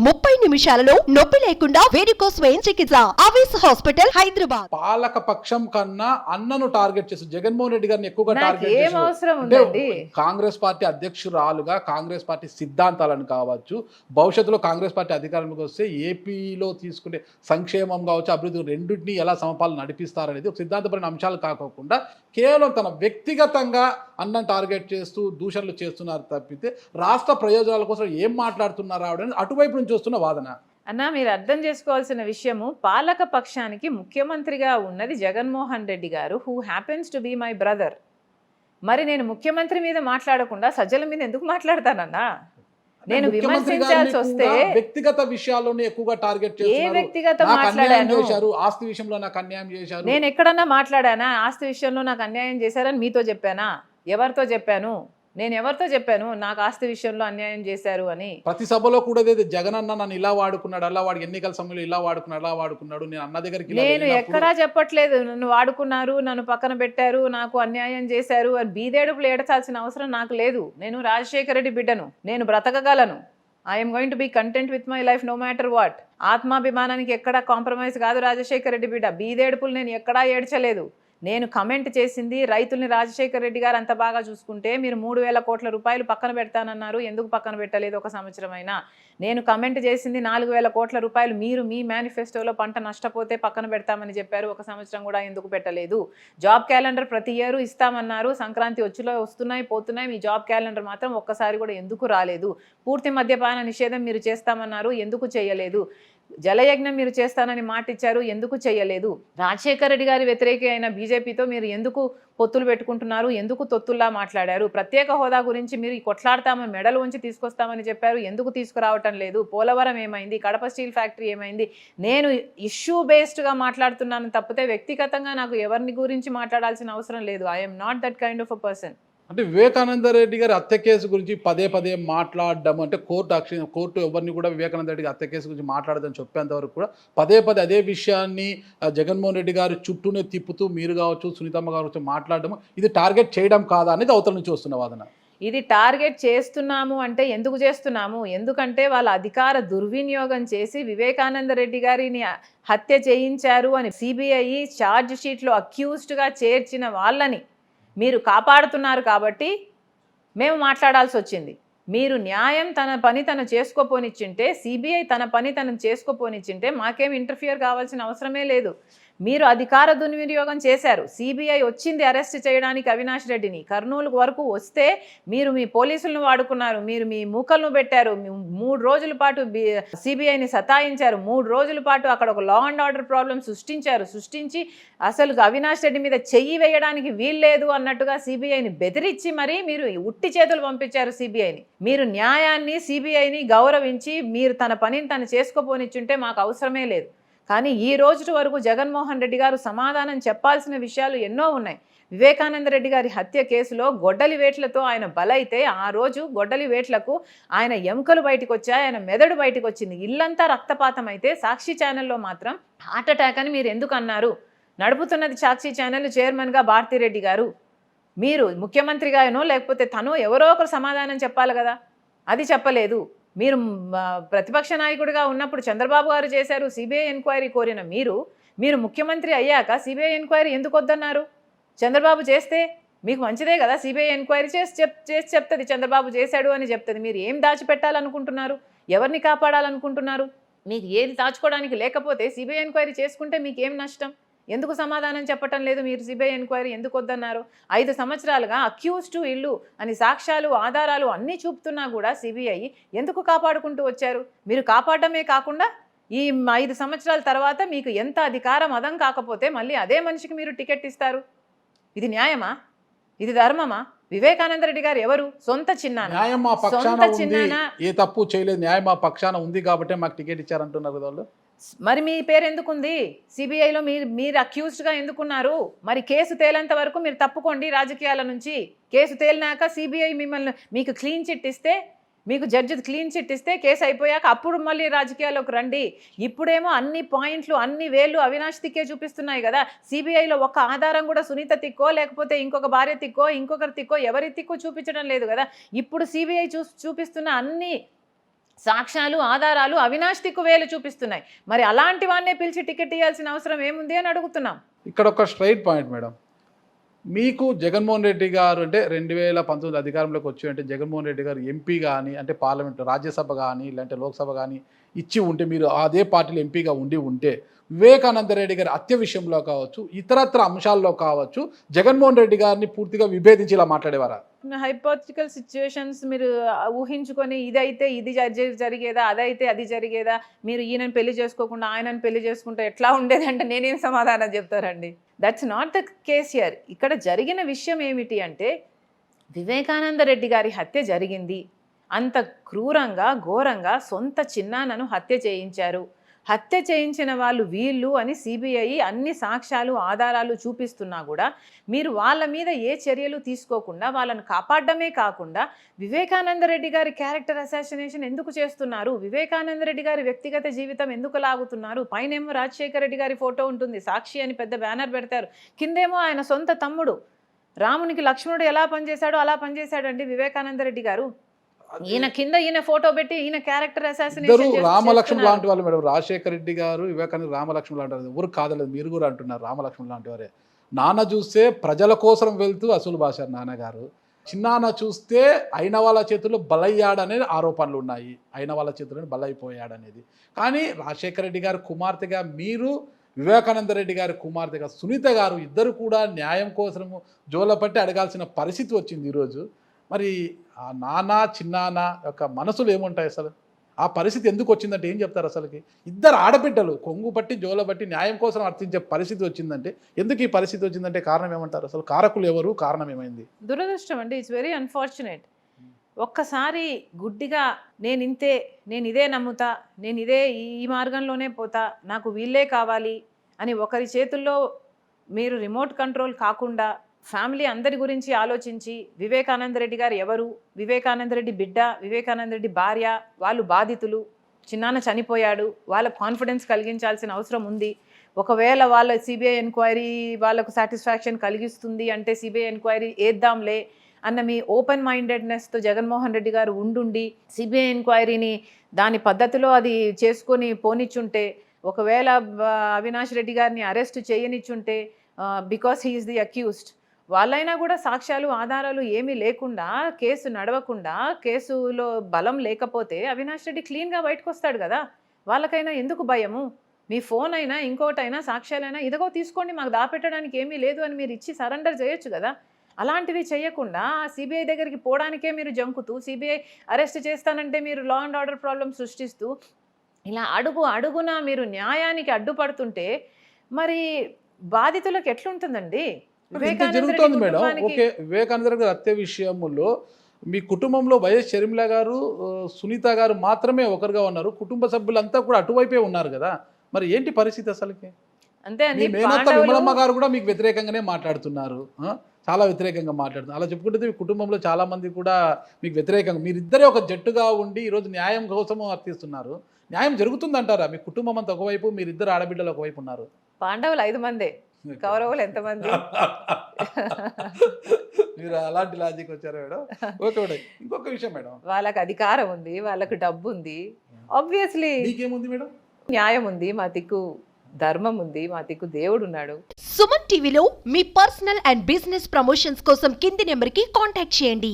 30 నిమిషాలలో నొప్పి లేకుండా వేడికోస్ వెయిన్ చికిత్స. ఆవేశ హాస్పిటల్, హైదరాబాద్. పాలక పక్షం కన్నా అన్నను టార్గెట్ చేసి జగన్మోహన్ రెడ్డి గారిని ఎక్కువగా టార్గెట్ ఏం అవసరం ఉందండి? కాంగ్రెస్ పార్టీ అధ్యక్షురాలుగా కాంగ్రెస్ పార్టీ సిద్ధాంతాలను కావచ్చు, భవిష్యత్తులో కాంగ్రెస్ పార్టీ అధికారంలోకి వస్తే ఏపీలో తీసుకునే సంక్షేమం కావచ్చు, అభివృద్ధి రెండింటినీ ఎలా సమపాలు నడిపిస్తారనేది ఒక సిద్ధాంతపరమైన అంశాలు కాకోకుండా కేవలం తన వ్యక్తిగతంగా అన్నం టార్గెట్ చేస్తూ దూషణలు చేస్తున్నారు తప్పితే రాష్ట్ర ప్రయోజనాల కోసం ఏం మాట్లాడుతున్నారు ఆవిడని అటువైపు నుంచి వస్తున్న వాదన. అన్న, మీరు అర్థం చేసుకోవాల్సిన విషయము, పాలక పక్షానికి ముఖ్యమంత్రిగా ఉన్నది జగన్మోహన్ రెడ్డి గారు, who happens to be my brother. మరి నేను ముఖ్యమంత్రి మీద మాట్లాడకుండా సజ్జల మీద ఎందుకు మాట్లాడతానన్నా? నేను విమర్శించాల్సి వస్తే వ్యక్తిగత విషయాల్లోనే ఎక్కువగా టార్గెట్ ఏ వ్యక్తిగత మాట్లాడాను? ఆస్తి విషయంలో నాకు అన్యాయం చేశారు. నేను ఎక్కడన్నా మాట్లాడానా? ఆస్తి విషయంలో నాకు అన్యాయం చేశారని మీతో చెప్పానా? ఎవరితో చెప్పాను? నేను ఎవరితో చెప్పాను నాకు ఆస్తి విషయంలో అన్యాయం చేశారు అని? ప్రతి సభలో కూడా జగన్ అన్న నన్ను ఇలా వాడుకున్నాడు, అలా వాడు ఎన్నికల సమయంలో ఇలా వాడుకున్నాడు, అలా వాడుకున్నాడు, నేను అన్న దగ్గరికి నేను ఎక్కడా చెప్పట్లేదు నన్ను వాడుకున్నారు, నన్ను పక్కన పెట్టారు, నాకు అన్యాయం చేశారు అని బీదేడుపులు ఏడచాల్సిన అవసరం నాకు లేదు. నేను రాజశేఖర రెడ్డి బిడ్డను, నేను బ్రతకగలను. I'm going to be content with my life no matter what. ఆత్మాభిమానానికి ఎక్కడా కాంప్రమైజ్ కాదు రాజశేఖర రెడ్డి బిడ్డ. బీదేడుపులు నేను ఎక్కడా ఏడ్చలేదు. నేను కమెంట్ చేసింది రైతుల్ని రాజశేఖర రెడ్డి గారు అంత బాగా చూసుకుంటే మీరు 3,000 కోట్ల రూపాయలు పక్కన పెడతానన్నారు, ఎందుకు పక్కన పెట్టలేదు ఒక సంవత్సరం అయినా? నేను కమెంట్ చేసింది 4,000 కోట్ల రూపాయలు మీరు మీ మేనిఫెస్టోలో పంట నష్టపోతే పక్కన పెడతామని చెప్పారు, ఒక సంవత్సరం కూడా ఎందుకు పెట్టలేదు? జాబ్ క్యాలెండర్ ప్రతి ఇయర్ ఇస్తామన్నారు, సంక్రాంతి వచ్చులో వస్తున్నాయి పోతున్నాయి, మీ జాబ్ క్యాలెండర్ మాత్రం ఒక్కసారి కూడా ఎందుకు రాలేదు? పూర్తి మద్యపాన నిషేధం మీరు చేస్తామన్నారు, ఎందుకు చేయలేదు? జలయజ్ఞం మీరు చేస్తానని మాట ఇచ్చారు, ఎందుకు చేయలేదు? రాజశేఖర రెడ్డి గారి వ్యతిరేకి అయిన బీజేపీతో మీరు ఎందుకు పొత్తులు పెట్టుకుంటున్నారు, ఎందుకు తొత్తుల్లా మాట్లాడారు? ప్రత్యేక హోదా గురించి మీరు కొట్లాడతామని మెడలు ఉంచి తీసుకొస్తామని చెప్పారు, ఎందుకు తీసుకురావటం లేదు? పోలవరం ఏమైంది? కడప స్టీల్ ఫ్యాక్టరీ ఏమైంది? నేను ఇష్యూ బేస్డ్గా మాట్లాడుతున్నాను తప్పితే వ్యక్తిగతంగా నాకు ఎవరిని గురించి మాట్లాడాల్సిన అవసరం లేదు. I'm not that kind of a person. అంటే వివేకానంద రెడ్డి గారి హత్య కేసు గురించి పదే పదే మాట్లాడడం, అంటే కోర్టు ఎవరిని కూడా వివేకానంద రెడ్డి హత్య కేసు గురించి మాట్లాడదని చెప్పేంత వరకు కూడా పదే పదే అదే విషయాన్ని జగన్మోహన్ రెడ్డి గారి చుట్టూనే తిప్పుతూ మీరు కావచ్చు, సునీతమ్మ కావచ్చు మాట్లాడడం, ఇది టార్గెట్ చేయడం కాదా అనేది అవతల నుంచి వస్తున్న వాదన. ఇది టార్గెట్ చేస్తున్నాము అంటే ఎందుకు చేస్తున్నాము? ఎందుకంటే వాళ్ళ అధికార దుర్వినియోగం చేసి వివేకానంద రెడ్డి గారిని హత్య చేయించారు అని సిబిఐ ఛార్జ్ షీట్లో అక్యూజ్డ్గా చేర్చిన వాళ్ళని మీరు కాపాడుతున్నారు కాబట్టి మేము మాట్లాడాల్సి వచ్చింది. మీరు న్యాయం తన పని తను చేసుకోపోనిచ్చింటే, సిబిఐ తన పని తను చేసుకోపోనిచ్చింటే మాకేం ఇంటర్ఫియర్ కావాల్సిన అవసరమే లేదు. మీరు అధికార దుర్వినియోగం చేశారు. సిబిఐ వచ్చింది అరెస్ట్ చేయడానికి అవినాష్ రెడ్డిని. కర్నూలు వరకు వస్తే మీరు మీ పోలీసులను వాడుకున్నారు, మీరు మీ మూకలను పెట్టారు, 3 రోజుల పాటు సిబిఐని సతాయించారు, 3 రోజుల పాటు అక్కడ ఒక లా అండ్ ఆర్డర్ ప్రాబ్లం సృష్టించి అసలు అవినాష్ రెడ్డి మీద చెయ్యి వేయడానికి వీల్లేదు అన్నట్టుగా సిబిఐని బెదిరించి మరీ మీరు ఉట్టి చేతులు పంపించారు సిబిఐని. మీరు న్యాయాన్ని సిబిఐని గౌరవించి మీరు తన పనిని తను చేసుకోపోనిచ్చుంటే మాకు అవసరమే లేదు. కానీ ఈ రోజు వరకు జగన్మోహన్ రెడ్డి గారు సమాధానం చెప్పాల్సిన విషయాలు ఎన్నో ఉన్నాయి. వివేకానంద రెడ్డి గారి హత్య కేసులో గొడ్డలి వేట్లతో ఆయన బలైతే ఆ రోజు గొడ్డలి వేట్లకు ఆయన ఎముకలు బయటకు వచ్చాయి, ఆయన మెదడు బయటకు వచ్చింది, ఇల్లంతా రక్తపాతం అయితే సాక్షి ఛానల్లో మాత్రం హార్ట్ అటాక్ అని మీరు ఎందుకు అన్నారు? నడుపుతున్నది సాక్షి ఛానల్ చైర్మన్గా భారతిరెడ్డి గారు. మీరు ముఖ్యమంత్రిగానో లేకపోతే తనో ఎవరో ఒకరు సమాధానం చెప్పాలి కదా, అది చెప్పలేదు. మీరు ప్రతిపక్ష నాయకుడిగా ఉన్నప్పుడు చంద్రబాబు గారు చేశారు, సిబిఐ ఎంక్వైరీ కోరిన మీరు ముఖ్యమంత్రి అయ్యాక సిబిఐ ఎంక్వైరీ ఎందుకు వద్దన్నారు? చంద్రబాబు చేస్తే మీకు మంచిదే కదా, సిబిఐ ఎంక్వైరీ చేసి చెప్తుంది చంద్రబాబు చేశాడు అని చెప్తుంది. మీరు ఏం దాచిపెట్టాలనుకుంటున్నారు? ఎవరిని కాపాడాలనుకుంటున్నారు? మీకు ఏది దాచుకోవడానికి లేకపోతే సిబిఐ ఎంక్వైరీ చేసుకుంటే మీకు ఏం నష్టం? ఎందుకు సమాధానం చెప్పటం లేదు? మీరు సిబిఐ ఎంక్వైరీ ఎందుకు వద్దన్నారు? 5 సంవత్సరాలుగా అక్యూజ్డ్ ఇల్లు అని సాక్ష్యాలు ఆధారాలు అన్నీ చూపుతున్నా కూడా సిబిఐ ఎందుకు కాపాడుకుంటూ వచ్చారు? మీరు కాపాడమే కాకుండా ఈ 5 సంవత్సరాల తర్వాత మీకు ఎంత అధికారం అదం కాకపోతే మళ్ళీ అదే మనిషికి మీరు టికెట్ ఇస్తారు. ఇది న్యాయమా? ఇది ధర్మమా? వివేకానంద రెడ్డి గారు ఎవరు? సొంత చిన్నాన. ఏ తప్పు చేయలేదు, న్యాయం మా పక్షాన ఉంది కాబట్టి మాకు టికెట్ ఇచ్చారంటున్నారు వాళ్ళు. మరి మీ పేరు ఎందుకుంది సిబిఐలో? మీరు అక్యూజ్డ్గా ఎందుకున్నారు? మరి కేసు తేలేంత వరకు మీరు తప్పుకోండి రాజకీయాల నుంచి. కేసు తేలినాక సిబిఐ మీకు క్లీన్ చిట్ ఇస్తే, మీకు జడ్జి క్లీన్ చిట్ ఇస్తే కేసు అయిపోయాక అప్పుడు మళ్ళీ రాజకీయాల్లోకి రండి. ఇప్పుడేమో అన్ని పాయింట్లు అన్ని వేళ్ళు అవినాష్ తిక్కే చూపిస్తున్నాయి కదా. సిబిఐలో ఒక్క ఆధారం కూడా సునీత తిక్కో లేకపోతే ఇంకొక భార్య తిక్కో ఇంకొకరి తిక్కో ఎవరి తిక్కో చూపించడం లేదు కదా. ఇప్పుడు సిబిఐ చూపిస్తున్న అన్ని సాక్ష్యాలు ఆధారాలు అవినాష్ దిక్కు వేలు చూపిస్తున్నాయి. మరి అలాంటి వాడినే పిలిచి టికెట్ ఇవ్వాల్సిన అవసరం ఏముంది అని అడుగుతున్నాం. ఇక్కడ ఒక స్ట్రైట్ పాయింట్ మేడం, మీకు జగన్మోహన్ రెడ్డి గారు అంటే 2019 అధికారంలోకి వచ్చి అంటే జగన్మోహన్ రెడ్డి గారు ఎంపీ కానీ అంటే పార్లమెంట్ రాజ్యసభ కానీ లేదంటే లోక్సభ కానీ ఇచ్చి ఉంటే, మీరు అదే పార్టీలో ఎంపీగా ఉంటే వివేకానంద రెడ్డి గారి హత్య విషయంలో కావచ్చు, ఇతరత్ర అంశాల్లో కావచ్చు, జగన్మోహన్ రెడ్డి గారిని పూర్తిగా విభేదించి ఇలా మాట్లాడేవారా? హైపోథెటికల్ సిచ్యువేషన్స్ మీరు ఊహించుకొని ఇదైతే ఇది జరిగేదా, అదైతే అది జరిగేదా, మీరు ఈయనని పెళ్లి చేసుకోకుండా ఆయనని పెళ్లి చేసుకుంటే ఎట్లా ఉండేదంటే నేనేం సమాధానం చెప్తారండి? That's not the case here. ఇక్కడ జరిగిన విషయం ఏమిటి అంటే వివేకానంద రెడ్డి గారి హత్య జరిగింది. అంత క్రూరంగా ఘోరంగా సొంత చిన్నాన్నను హత్య చేయించారు. హత్య చేయించిన వాళ్ళు వీళ్ళు అని సిబిఐ అన్ని సాక్ష్యాలు ఆధారాలు చూపిస్తున్నా కూడా మీరు వాళ్ళ మీద ఏ చర్యలు తీసుకోకుండా వాళ్ళని కాపాడమే కాకుండా వివేకానంద రెడ్డి గారి క్యారెక్టర్ అసాసినేషన్ ఎందుకు చేస్తున్నారు, వివేకానంద రెడ్డి గారి వ్యక్తిగత జీవితం ఎందుకు లాగుతున్నారు? పైనేమో రాజశేఖర రెడ్డి గారి ఫోటో ఉంటుంది, సాక్షి అని పెద్ద బ్యానర్ పెడతారు, కిందేమో ఆయన సొంత తమ్ముడు రామునికి లక్ష్మణుడు ఎలా పనిచేశాడో అలా పనిచేశాడండి వివేకానంద రెడ్డి గారు. ఈయన కింద ఈయన ఫోటో పెట్టి ఈయన క్యారెక్టర్ అసాసినేషన్ రామలక్ష్మణ్ లాంటి వాళ్ళు మేడం. రాజశేఖర రెడ్డి గారు వివేకానంద రామలక్ష్మణ్ లాంటి వాళ్ళు ఎవరు కాదలేదు, మీరు కూడా అంటున్నారు రామలక్ష్మణ్ లాంటి వారే. నాన్న చూస్తే ప్రజల కోసం వెళ్తూ అసలు భాషారు నాన్నగారు. చిన్నాన్న చూస్తే అయిన వాళ్ళ చేతుల్లో బలయ్యాడనే ఆరోపణలు ఉన్నాయి, అయిన వాళ్ళ చేతుల్లో బలైపోయాడనేది. కానీ రాజశేఖర రెడ్డి గారు కుమార్తెగా మీరు, వివేకానంద రెడ్డి గారి కుమార్తెగా సునీత గారు ఇద్దరు కూడా న్యాయం కోసము జోలపట్టి అడగాల్సిన పరిస్థితి వచ్చింది ఈరోజు. మరి ఆ నాన్న చిన్నాన్న యొక్క మనసులు ఏముంటాయి అసలు? ఆ పరిస్థితి ఎందుకు వచ్చిందంటే ఏం చెప్తారు అసలుకి? ఇద్దరు ఆడబిడ్డలు కొంగు బట్టి జోల బట్టి న్యాయం కోసం అర్థించే పరిస్థితి వచ్చిందంటే ఎందుకు ఈ పరిస్థితి వచ్చిందంటే కారణం ఏమంటారు? అసలు కారకులు ఎవరు, కారణం ఏమైంది? దురదృష్టం అండి. It's very unfortunate. ఒక్కసారి గుడ్డిగా నేను ఇంతే, నేను ఇదే నమ్ముతా, నేను ఇదే ఈ మార్గంలోనే పోతా, నాకు వీళ్ళే కావాలి అని ఒకరి చేతుల్లో మీరు రిమోట్ కంట్రోల్ కాకుండా ఫ్యామిలీ అందరి గురించి ఆలోచించి వివేకానంద రెడ్డి గారు ఎవరు, వివేకానంద రెడ్డి బిడ్డ, వివేకానంద రెడ్డి భార్య, వాళ్ళు బాధితులు, చిన్నాన్న చనిపోయాడు, వాళ్ళ కాన్ఫిడెన్స్ కలిగించాల్సిన అవసరం ఉంది. ఒకవేళ వాళ్ళ సిబిఐ ఎంక్వైరీ వాళ్ళకు సాటిస్ఫాక్షన్ కలిగిస్తుంది అంటే సిబిఐ ఎంక్వైరీ వేద్దాంలే అన్న మీ ఓపెన్ మైండెడ్నెస్తో జగన్మోహన్ రెడ్డి గారు ఉండుండి సిబిఐ ఎంక్వైరీని దాని పద్ధతిలో అది చేసుకొని పోనిచ్చుంటే, ఒకవేళ అవినాష్ రెడ్డి గారిని అరెస్ట్ చేయనిచ్చుంటే because he is the accused, వాళ్ళైనా కూడా సాక్ష్యాలు ఆధారాలు ఏమీ లేకుండా కేసు నడవకుండా కేసులో బలం లేకపోతే అవినాష్ రెడ్డి క్లీన్గా బయటకు వస్తాడు కదా. వాళ్ళకైనా ఎందుకు భయము? మీ ఫోన్ అయినా ఇంకోటైనా సాక్ష్యాలైనా ఇదిగో తీసుకోండి, మాకు దాపెట్టడానికి ఏమీ లేదు అని మీరు ఇచ్చి సరెండర్ చేయొచ్చు కదా. అలాంటివి చేయకుండా సిబిఐ దగ్గరికి పోవడానికే మీరు జంకుతూ, సిబిఐ అరెస్ట్ చేస్తానంటే మీరు లా అండ్ ఆర్డర్ ప్రాబ్లం సృష్టిస్తూ ఇలా అడుగున మీరు న్యాయానికి అడ్డుపడుతుంటే మరి బాధితులకు ఎట్లుంటుందండి? జరుగుతుంది మేడం. ఓకే, వివేకానంద రెడ్డి హత్య విషయంలో మీ కుటుంబంలో వైఎస్ షర్మిల గారు, సునీత గారు మాత్రమే ఒకరుగా ఉన్నారు, కుటుంబ సభ్యులంతా కూడా అటువైపే ఉన్నారు కదా. మరి ఏంటి పరిస్థితి అసలుకి? అంతే అండి. మేనత్త విమలమ్మ గారు కూడా మీకు వ్యతిరేకంగానే మాట్లాడుతున్నారు, చాలా వ్యతిరేకంగా మాట్లాడుతున్నారు. అలా చెప్పుకుంటే మీ కుటుంబంలో చాలా మంది కూడా మీకు వ్యతిరేకంగా, మీరిద్దరే ఒక జట్టుగా ఉండి ఈరోజు న్యాయం కోసము అర్థిస్తున్నారు. న్యాయం జరుగుతుందంటారా? మీ కుటుంబం అంతా ఒకవైపు, మీరిద్దరు ఆడబిడ్డలు ఒకవైపు ఉన్నారు. పాండవులు 5 మందే, కౌరవులు ఎంతమంది? మీరు అలాంటి లాజిక్ వచ్చారు మేడం. ఓకే మేడం, ఇంకొక విషయం మేడం, వాళ్ళకి అధికారం ఉంది, వాళ్ళకు డబ్బు ఉంది, ఆబ్వియస్లీ మీకేముంది మేడం? న్యాయం ఉంది, మా దిక్కు ధర్మం ఉంది, మా దిక్కు దేవుడు ఉన్నాడు. సుమన్ టీవీలో మీ పర్సనల్ అండ్ బిజినెస్ ప్రమోషన్స్ కోసం కింది నెంబర్కి కాంటాక్ట్ చేయండి.